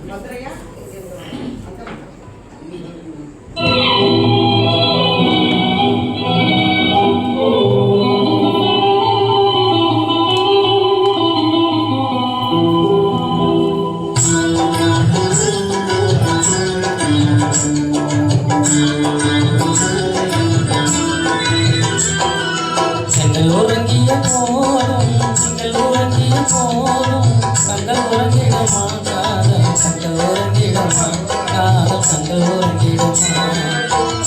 மதுரையா உறங்கிய போதும் நீங்கள் உறங்கிய போதும் கண்கள் உறங்கிடுமா காதல் கண்கள் உறங்கிடுமா காதல் கண்கள் உறங்கிடுமா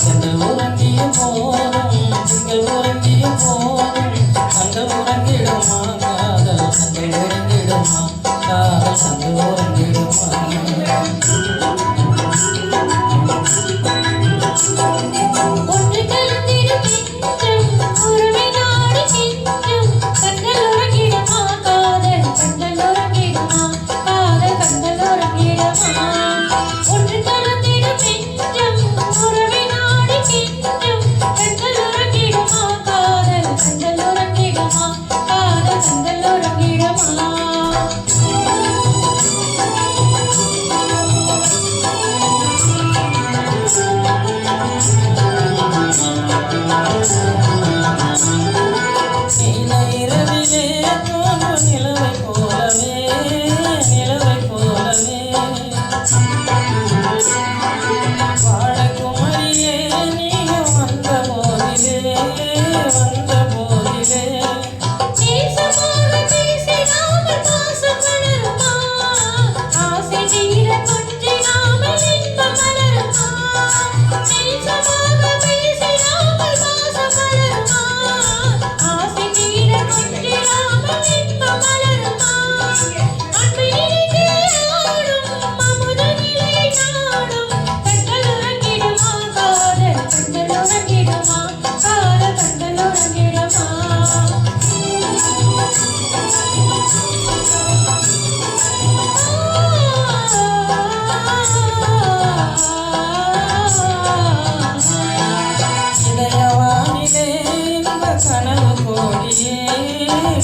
கண்கள் உறங்கிய போதும் நீங்கள் உறங்கிய போதும் கண்கள் உறங்கிடுமா காதல் கண்கள் உறங்கிடுமா காதல் கண்கள் உறங்கிடுமா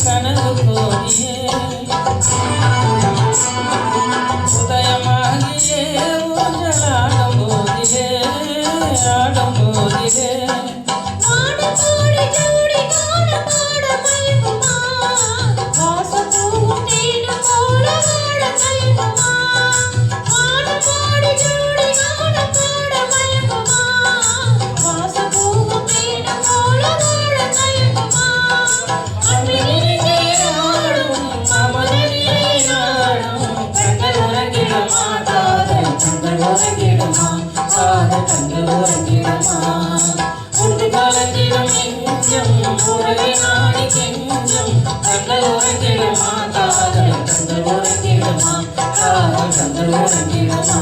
கனவு கோடியே உதயமாகியே ஊஞ்சலாடும் போதிலே ஆடும் போதிலே கண்கள் உறங்கிடுமா